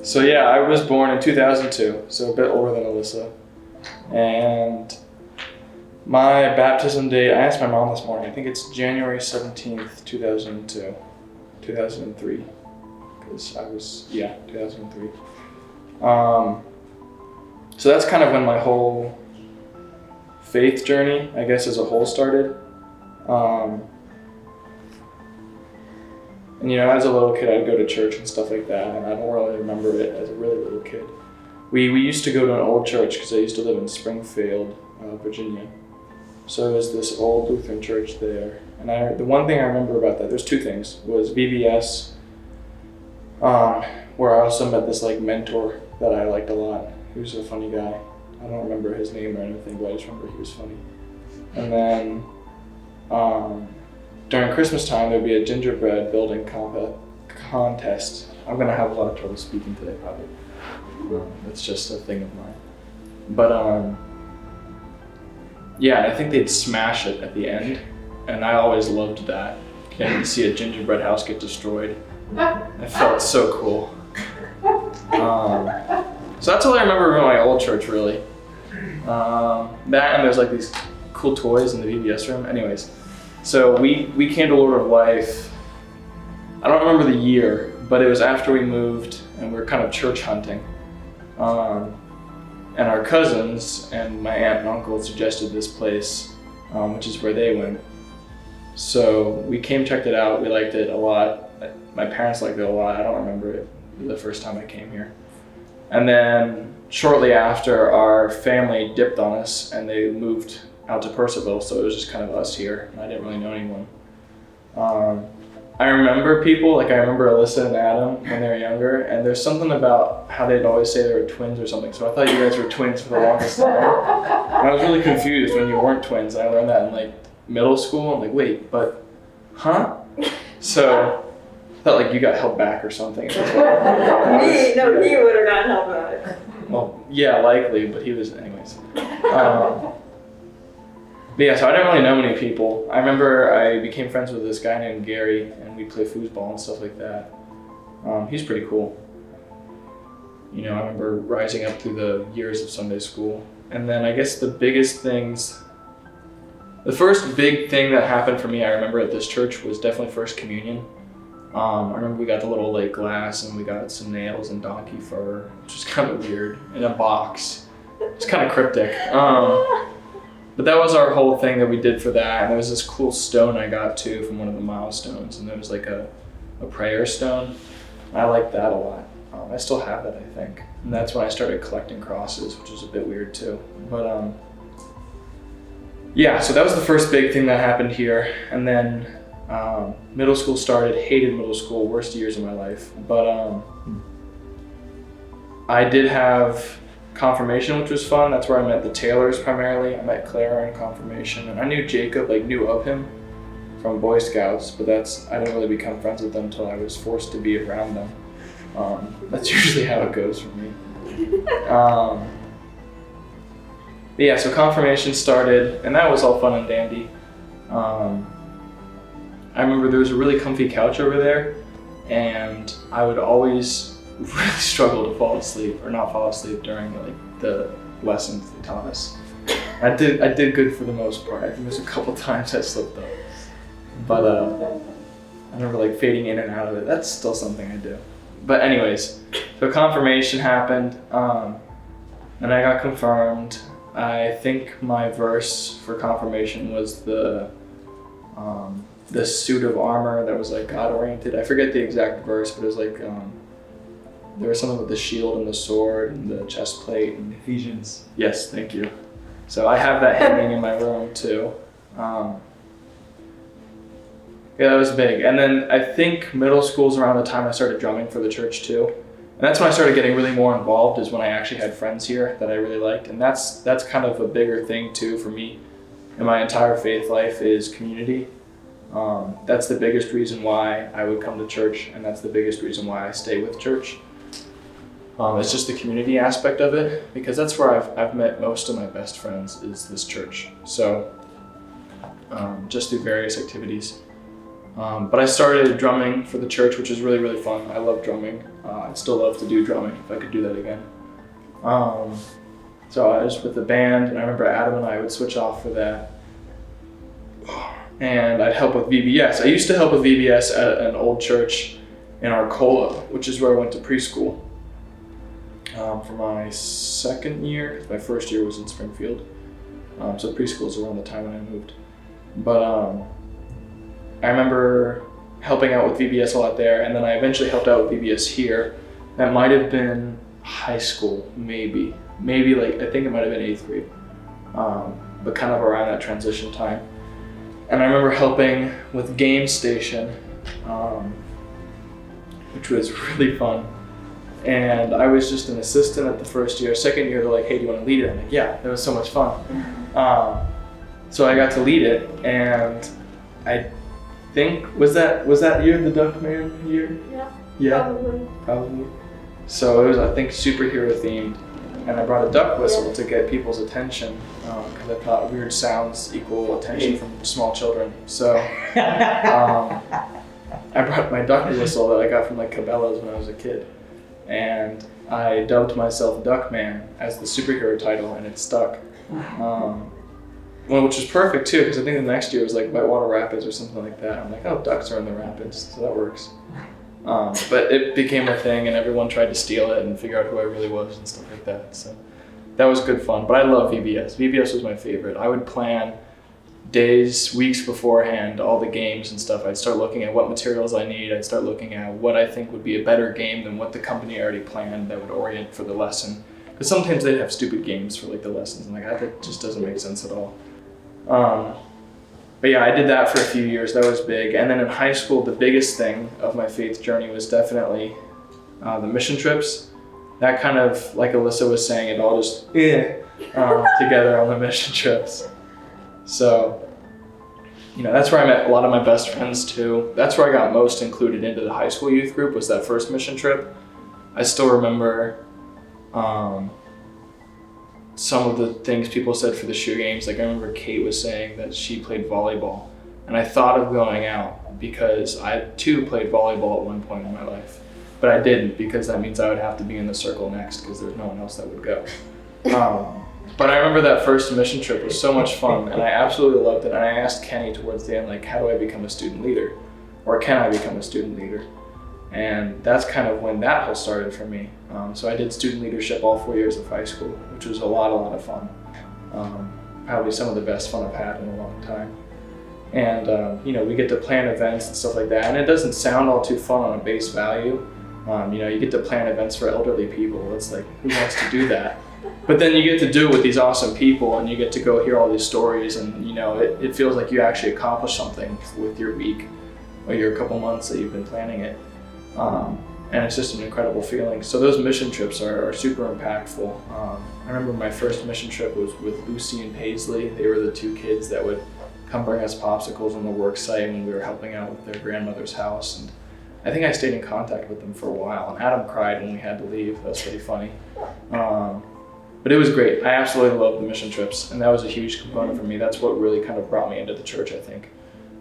So yeah, I was born in 2002, so a bit older than Alyssa. And my baptism date, I asked my mom this morning, I think it's January 17th, 2003. Because I was, 2003. So that's kind of when my whole faith journey, I guess, as a whole started. And as a little kid, I'd go to church and stuff like that, and I don't really remember it as a really little kid. We used to go to an old church because I used to live in Springfield, Virginia. So it was this old Lutheran church there. And the one thing I remember about that, there's two things, was VBS, where I also met this mentor that I liked a lot. He was a funny guy. I don't remember his name or anything, but I just remember he was funny. And then during Christmas time, there'd be a gingerbread building contest. I'm gonna have a lot of trouble speaking today, probably. It's just a thing of mine. But I think they'd smash it at the end, and I always loved that. Getting to see a gingerbread house get destroyed. It felt so cool. So that's all I remember about my old church, really. That and there's these cool toys in the VBS room. Anyways, so we came to Lord of Life. I don't remember the year, but it was after we moved and we were kind of church hunting. And our cousins and my aunt and uncle suggested this place, which is where they went. So we came, checked it out. We liked it a lot. My parents liked it a lot. I don't remember it the first time I came here. And then shortly after, our family dipped on us and they moved out to Percival. So it was just kind of us here. And I didn't really know anyone. I remember people, I remember Alyssa and Adam when they were younger, and there's something about how they'd always say they were twins or something, so I thought you guys were twins for the longest time. And I was really confused when you weren't twins. I learned that in middle school. I'm like, wait, but, huh? So I thought you got held back or something. He would have gotten held back. Well, yeah, likely, but he was, anyways. But yeah, so I didn't really know many people. I remember I became friends with this guy named Gary, and we'd play foosball and stuff like that. He's pretty cool. I remember rising up through the years of Sunday school. And then I guess the first big thing that happened for me, I remember at this church, was definitely First Communion. I remember we got the little glass, and we got some nails and donkey fur, which was kind of weird, in a box. It's kind of cryptic. But that was our whole thing that we did for that. And there was this cool stone I got too from one of the milestones. And there was a prayer stone. I liked that a lot. I still have that, I think. And that's when I started collecting crosses, which was a bit weird too. But so that was the first big thing that happened here. And then middle school started, hated middle school, worst years of my life. But I did have confirmation, which was fun. That's where I met the Taylors primarily. I met Clara in confirmation, and I knew Jacob, knew of him from Boy Scouts, but I didn't really become friends with them until I was forced to be around them. That's usually how it goes for me. So confirmation started, and that was all fun and dandy. I remember there was a really comfy couch over there, and I would always really struggle to fall asleep, or not fall asleep during the lessons they taught us. I did good for the most part. I think there's a couple times I slipped up, but I remember fading in and out of it. That's still something I do. But anyways, so confirmation happened, and I got confirmed. I think my verse for confirmation was the suit of armor that was God oriented. I forget the exact verse, but it was there was something with the shield and the sword and the chest plate and Ephesians. Yes, thank you. So I have that hanging in my room too. That was big. And then I think middle school's around the time I started drumming for the church too. And that's when I started getting really more involved, is when I actually had friends here that I really liked. And that's kind of a bigger thing too for me in my entire faith life, is community. That's the biggest reason why I would come to church, and that's the biggest reason why I stay with church. It's just the community aspect of it, because that's where I've met most of my best friends, is this church. So just through various activities. But I started drumming for the church, which is really, really fun. I love drumming. I'd still love to do drumming if I could do that again. So I was with the band, and I remember Adam and I would switch off for that. And I'd help with VBS. I used to help with VBS at an old church in Arcola, which is where I went to preschool for my second year, because my first year was in Springfield. So preschool is around the time when I moved. But I remember helping out with VBS a lot there, and then I eventually helped out with VBS here. That might have been high school, maybe like, I think it might have been 8th grade, but kind of around that transition time. And I remember helping with Game Station, which was really fun. And I was just an assistant at the first year. Second year, they're like, hey, do you want to lead it? I'm like, yeah, it was so much fun. So I got to lead it, and I think, was that year, the Duckman year? Yeah, probably. So it was, I think, superhero themed, and I brought a duck whistle to get people's attention, because I thought weird sounds equal attention from small children. So I brought my duck whistle that I got from like Cabela's when I was a kid, and I dubbed myself Duckman as the superhero title, and it stuck. Well, which was perfect too, because I think the next year was like Whitewater Rapids or something like that. I'm like, oh, ducks are in the rapids, so that works. But it became a thing, and everyone tried to steal it and figure out who I really was and stuff like that. So that was good fun. But I love VBS. VBS was my favorite. I would plan days, weeks beforehand, all the games and stuff. I'd start looking at what materials I need. I'd start looking at what I think would be a better game than what the company already planned that would orient for the lesson. Because sometimes they'd have stupid games for like the lessons, and like that just doesn't make sense at all. But yeah, I did that for a few years. That was big. And then in high school, the biggest thing of my faith journey was definitely the mission trips. That kind of, like Alyssa was saying, it all just together on the mission trips. So, that's where I met a lot of my best friends too. That's where I got most included into the high school youth group, was that first mission trip. I still remember some of the things people said for the shoe games. Like I remember Kate was saying that she played volleyball, and I thought of going out because I too played volleyball at one point in my life, but I didn't, because that means I would have to be in the circle next because there's no one else that would go. But I remember that first mission trip was so much fun, and I absolutely loved it. And I asked Kenny towards the end, like, how do I become a student leader? Or can I become a student leader? And that's kind of when that whole started for me. So I did student leadership all 4 years of high school, which was a lot of fun. Probably some of the best fun I've had in a long time. And we get to plan events and stuff like that. And it doesn't sound all too fun on a base value. You get to plan events for elderly people. It's like, who wants to do that? But then you get to do it with these awesome people, and you get to go hear all these stories, and it feels like you actually accomplished something with your week or your couple months that you've been planning it. And it's just an incredible feeling. So those mission trips are super impactful. I remember my first mission trip was with Lucy and Paisley. They were the two kids that would come bring us popsicles on the work site when we were helping out with their grandmother's house. And I think I stayed in contact with them for a while, and Adam cried when we had to leave. That was pretty funny. But it was great. I absolutely loved the mission trips, and that was a huge component for me. That's what really kind of brought me into the church, I think.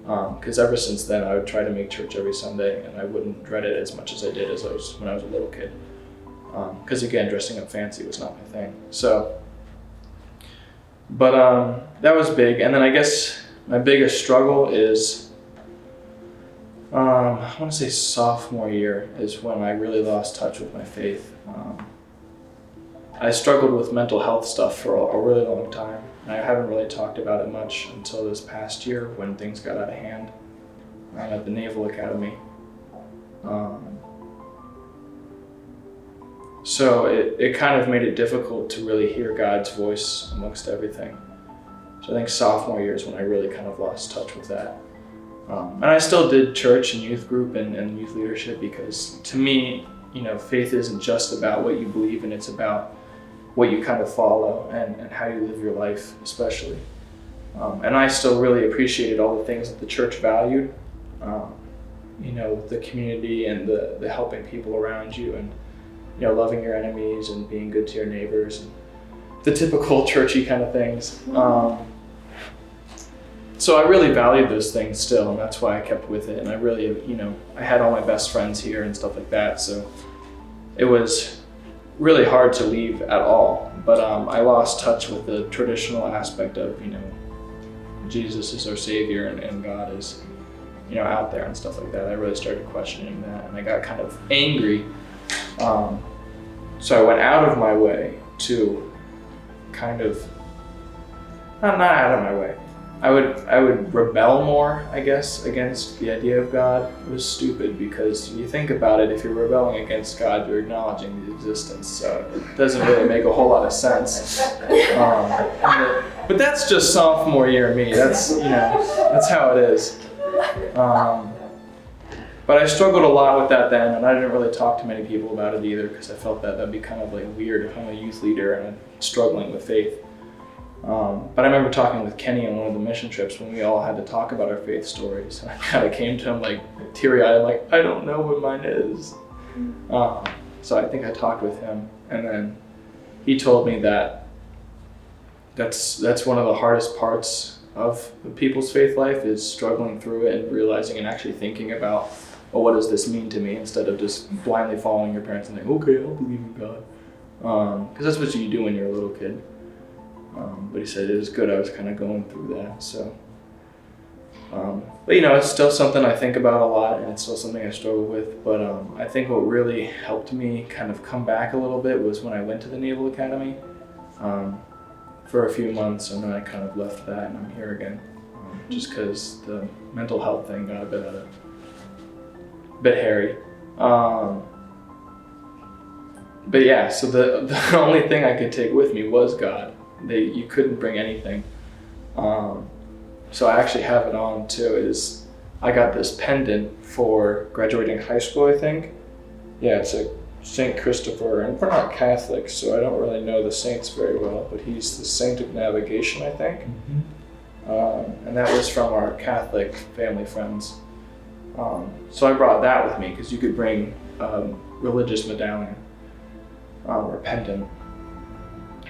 Because ever since then, I would try to make church every Sunday, and I wouldn't dread it as much as I did when I was a little kid. Because again, dressing up fancy was not my thing. So, but that was big. And then I guess my biggest struggle is, I want to say sophomore year is when I really lost touch with my faith. I struggled with mental health stuff for a really long time. And I haven't really talked about it much until this past year when things got out of hand at the Naval Academy. So it kind of made it difficult to really hear God's voice amongst everything. So I think sophomore year is when I really kind of lost touch with that. And I still did church and youth group and youth leadership, because to me, faith isn't just about what you believe, and it's about what you kind of follow and how you live your life, especially. And I still really appreciated all the things that the church valued, the community and the helping people around you, and loving your enemies and being good to your neighbors, and the typical churchy kind of things. so I really valued those things still, and that's why I kept with it. And I really, I had all my best friends here and stuff like that. So it was really hard to leave at all. But I lost touch with the traditional aspect of, Jesus is our Savior and God is, out there and stuff like that. I really started questioning that, and I got kind of angry. So I went out of my way to kind of, not out of my way. I would rebel more, I guess, against the idea of God. It was stupid because you think about it, if you're rebelling against God, you're acknowledging the existence. So it doesn't really make a whole lot of sense. But that's just sophomore year me. That's how it is. But I struggled a lot with that then, and I didn't really talk to many people about it either because I felt that that'd be kind of like weird if I'm a youth leader and I'm struggling with faith. But I remember talking with Kenny on one of the mission trips when we all had to talk about our faith stories. And I kind of came to him like teary-eyed, I'm like, I don't know what mine is. So I think I talked with him, and then he told me that that's one of the hardest parts of people's faith life is struggling through it and realizing and actually thinking about, well, what does this mean to me, instead of just blindly following your parents and saying, okay, I'll believe in God. Because that's what you do when you're a little kid. But he said it was good I was kind of going through that. So, but it's still something I think about a lot, and it's still something I struggle with. But I think what really helped me kind of come back a little bit was when I went to the Naval Academy for a few months, and then I kind of left that, and I'm here again, just because the mental health thing got a bit hairy. But yeah, so the only thing I could take with me was God. You couldn't bring anything. So I actually have it on too. I got this pendant for graduating high school, I think. Yeah, it's a St. Christopher, and we're not Catholics, so I don't really know the saints very well, but he's the saint of navigation, I think. Mm-hmm. And that was from our Catholic family friends. So I brought that with me because you could bring religious medallion or pendant.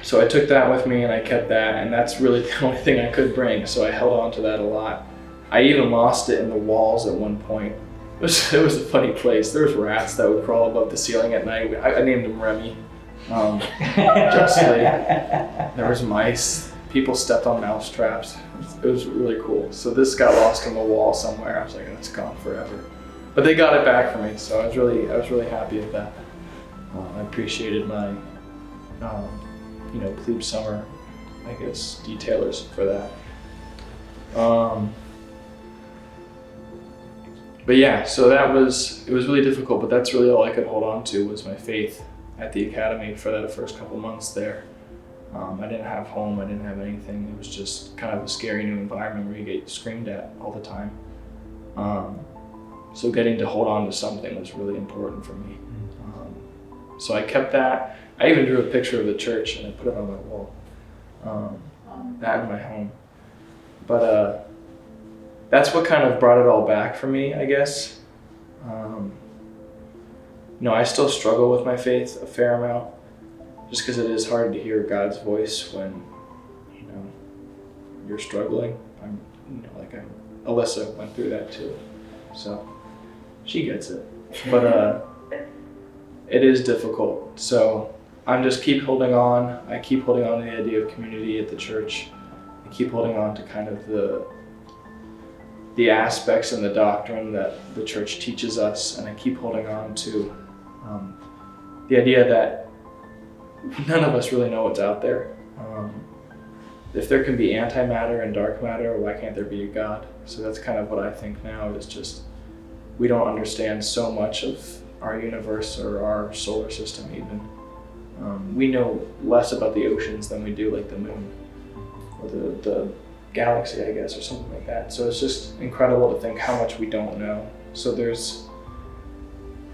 So I took that with me and I kept that, and that's really the only thing I could bring, so I held on to that a lot. I even lost it in the walls at one point. It was a funny place. There was rats that would crawl above the ceiling at night. I named them Remy. Justly. There was mice. People stepped on mouse traps. It was really cool. So this got lost in the wall somewhere. I was like, oh, it's gone forever. But they got it back for me, so I was really happy with that. I appreciated my plebe summer, I guess, detailers for that. But yeah, so it was really difficult, but that's really all I could hold on to was my faith at the academy for that first couple months there. I didn't have home, I didn't have anything. It was just kind of a scary new environment where you get screamed at all the time. So getting to hold on to something was really important for me. So I kept that. I even drew a picture of the church and I put it on my wall. That in my home. But that's what kind of brought it all back for me, I guess. I still struggle with my faith a fair amount, just because it is hard to hear God's voice when, you're struggling. Alyssa went through that too, so she gets it. But it is difficult. So I'm just keep holding on. I keep holding on to the idea of community at the church. I keep holding on to kind of the aspects and the doctrine that the church teaches us, and I keep holding on to the idea that none of us really know what's out there. If there can be antimatter and dark matter, why can't there be a God? So that's kind of what I think now, is just we don't understand so much of our universe or our solar system even. We know less about the oceans than we do like the moon or the galaxy, I guess, or something like that. So it's just incredible to think how much we don't know. So there's,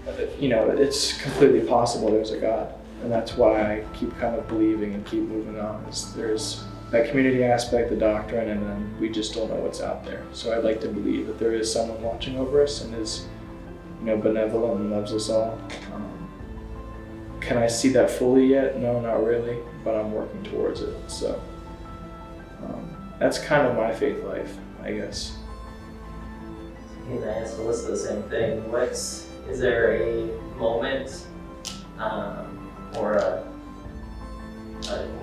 it's completely possible there's a God. And that's why I keep kind of believing and keep moving on. There's that community aspect, the doctrine, and then we just don't know what's out there. So I'd like to believe that there is someone watching over us and is, benevolent and loves us all. Can I see that fully yet? No, not really, but I'm working towards it. So that's kind of my faith life. I guess. Can I ask Alyssa the same thing? Is there a moment or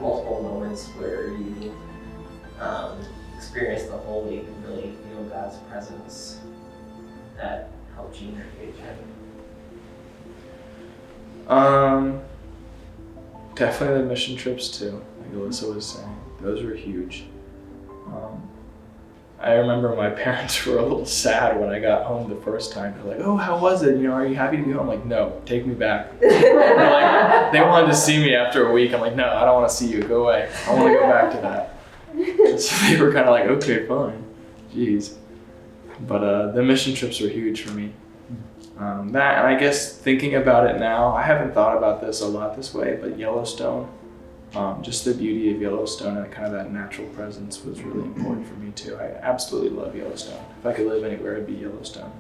multiple moments where you experienced the Holy and really feel God's presence that helped you in your faith journey? Definitely the mission trips too, like Alyssa was saying. Those were huge. I remember my parents were a little sad when I got home the first time. They're like, "Oh, how was it? Are you happy to be home?" I'm like, "No, take me back." Like, they wanted to see me after a week. I'm like, "No, I don't want to see you. Go away. I want to go back to that." So they were kind of like, "Okay, fine." Jeez. But the mission trips were huge for me. That, and I guess thinking about it now, I haven't thought about this a lot this way, but Yellowstone, just the beauty of Yellowstone and kind of that natural presence was really important for me too. I absolutely love Yellowstone. If I could live anywhere, it'd be Yellowstone.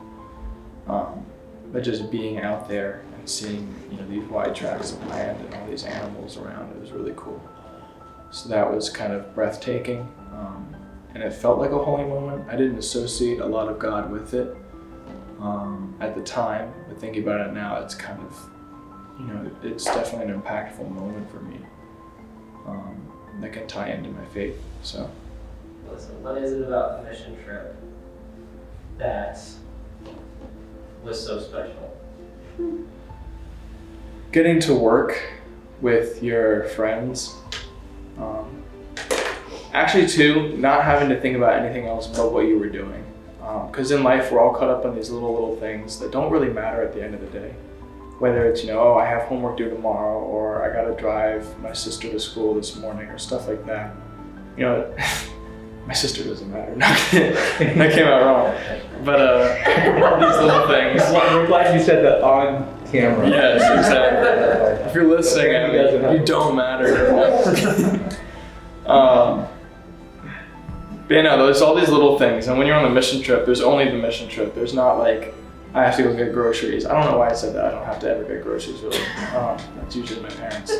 But just being out there and seeing, these wide tracts of land and all these animals around, it was really cool. So that was kind of breathtaking, and it felt like a holy moment. I didn't associate a lot of God with it at the time, but thinking about it now, it's kind of, it's definitely an impactful moment for me that can tie into my faith. So, Listen, what is it about the mission trip that was so special? Getting to work with your friends. Actually, too, not having to think about anything else but what you were doing. Because in life, we're all caught up on these little things that don't really matter at the end of the day. Whether it's, oh, I have homework due tomorrow, or I gotta drive my sister to school this morning, or stuff like that. My sister doesn't matter. No, that came out wrong. But these little things. We're glad you said that on camera. Yes, exactly. If you're listening, I mean, you don't matter. But there's all these little things, and when you're on the mission trip, there's only the mission trip. There's not like, I have to go get groceries. I don't know why I said that. I don't have to ever get groceries, really. That's usually my parents.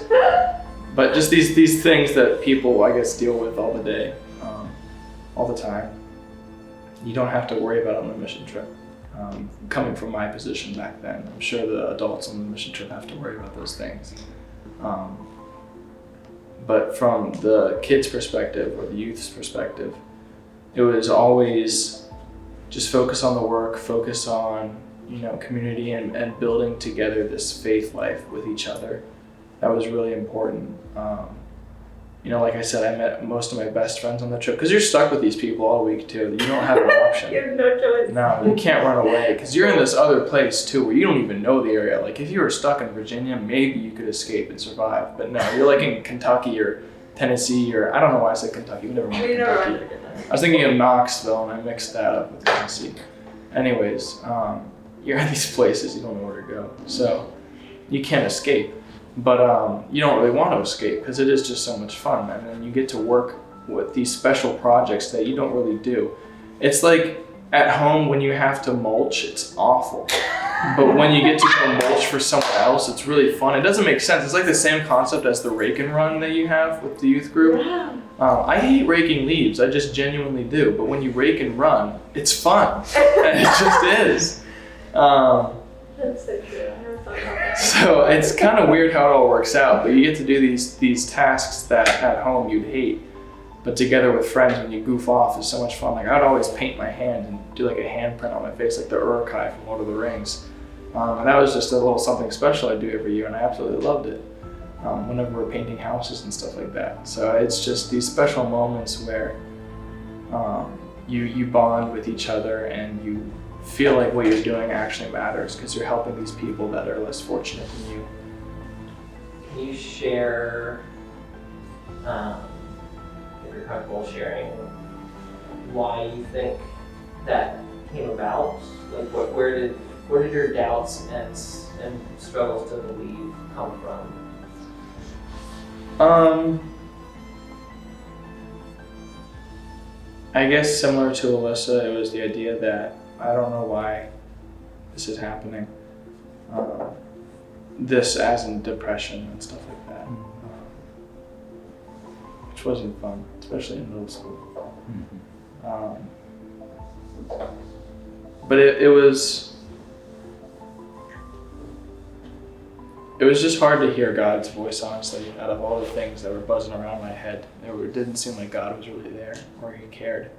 But just these things that people, I guess, deal with all the day, all the time. You don't have to worry about on the mission trip. Coming from my position back then, I'm sure the adults on the mission trip have to worry about those things. But from the kids' perspective or the youth's perspective, it was always just focus on the work, focus on, community and building together this faith life with each other. That was really important. Like I said, I met most of my best friends on the trip because you're stuck with these people all week too. You don't have an option. You have no choice. No, you can't run away because you're in this other place too where you don't even know the area. Like if you were stuck in Virginia, maybe you could escape and survive. But no, you're like in Kentucky or Tennessee or I don't know why I said Kentucky. We never went to Kentucky. I was thinking of Knoxville and I mixed that up with Tennessee. Anyways, you're in these places, you don't know where to go. So you can't escape. But you don't really want to escape because it is just so much fun. And then you get to work with these special projects that you don't really do. It's like at home when you have to mulch, it's awful. But when you get to go mulch for someone else, it's really fun. It doesn't make sense. It's like the same concept as the rake and run that you have with the youth group. I hate raking leaves, I just genuinely do. But when you rake and run, it's fun. And it just is. That's so true. I never thought about that. So it's kind of weird how it all works out, but you get to do these tasks that at home you'd hate, but together with friends when you goof off is so much fun. Like I'd always paint my hand and do like a handprint on my face, like the Uruk-hai from Lord of the Rings. And that was just a little something special I do every year, and I absolutely loved it. Whenever we're painting houses and stuff like that. So it's just these special moments where you bond with each other and you feel like what you're doing actually matters because you're helping these people that are less fortunate than you. Can you share, if you're comfortable sharing, why you think that came about? Like, where did your doubts and struggles to believe come from? I guess similar to Alyssa, it was the idea that I don't know why this is happening. This as in depression and stuff like that, which wasn't fun, especially in middle school. but it was just hard to hear God's voice, honestly, out of all the things that were buzzing around my head. It didn't seem like God was really there or he cared.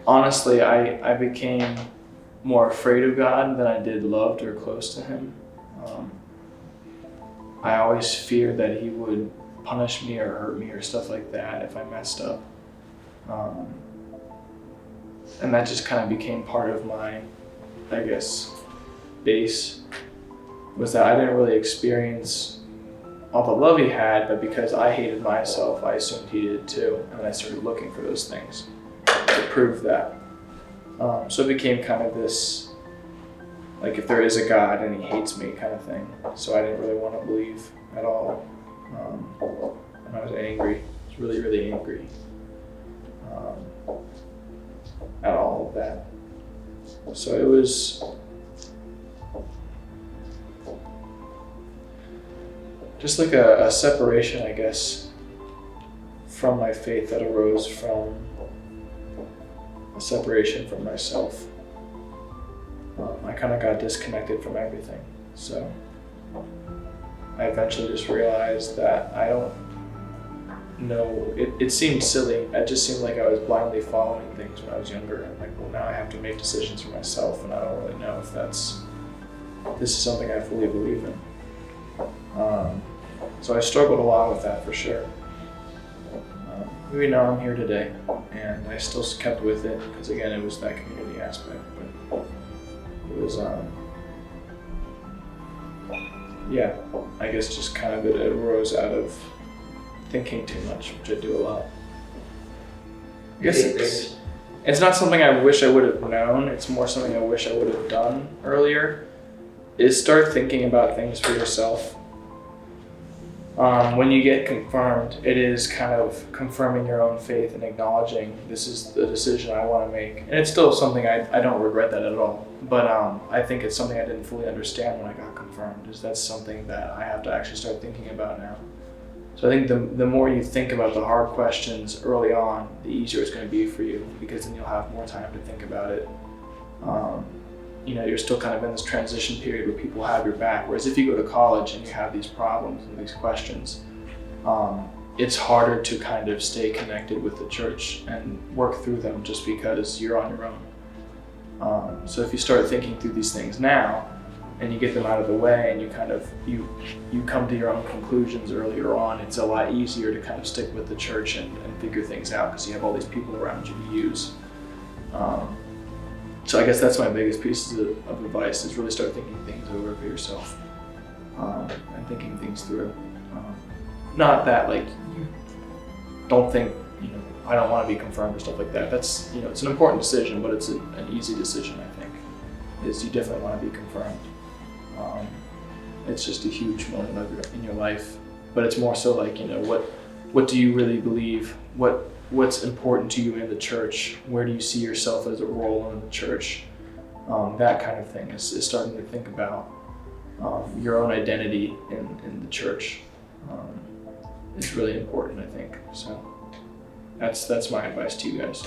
Honestly, I became more afraid of God than I did loved or close to him. I always feared that he would punish me or hurt me or stuff like that if I messed up. And that just kind of became part of my, I guess, base, was that I didn't really experience all the love he had, but because I hated myself, I assumed he did too. And I started looking for those things to prove that. So it became kind of this, like, if there is a God and he hates me kind of thing. So I didn't really want to believe at all. And I was angry. I was really, really angry at all of that. So it was just like a separation, I guess, from my faith that arose from a separation from myself. I kind of got disconnected from everything. So I eventually just realized that I don't know, it seemed silly. It just seemed like I was blindly following things when I was younger. I'm like, well, now I have to make decisions for myself, and I don't really know if this is something I fully believe in. So I struggled a lot with that for sure. Maybe now I'm here today, and I still kept with it because, again, it was that community aspect. But it was, yeah, I guess just kind of it arose out of thinking too much, which I do a lot. I guess it's not something I wish I would have known. It's more something I wish I would have done earlier. Is start thinking about things for yourself. When you get confirmed, it is kind of confirming your own faith and acknowledging this is the decision I want to make. And it's still something I don't regret that at all. But I think it's something I didn't fully understand when I got confirmed. Is that's something that I have to actually start thinking about now. So I think the more you think about the hard questions early on, the easier it's going to be for you, because then you'll have more time to think about it. You're still kind of in this transition period where people have your back. Whereas if you go to college and you have these problems and these questions, it's harder to kind of stay connected with the church and work through them just because you're on your own. So if you start thinking through these things now and you get them out of the way and you kind of, you come to your own conclusions earlier on, it's a lot easier to kind of stick with the church and figure things out because you have all these people around you to use. So I guess that's my biggest piece of advice, is really start thinking things over for yourself and thinking things through. Not that like you don't think, I don't want to be confirmed or stuff like that. That's, it's an important decision, but it's an easy decision, I think, is you definitely want to be confirmed. It's just a huge moment in your life, but it's more so like, what do you really believe? What's important to you in the church? Where do you see yourself as a role in the church? That kind of thing is starting to think about your own identity in the church. It's really important, I think. So that's my advice to you guys.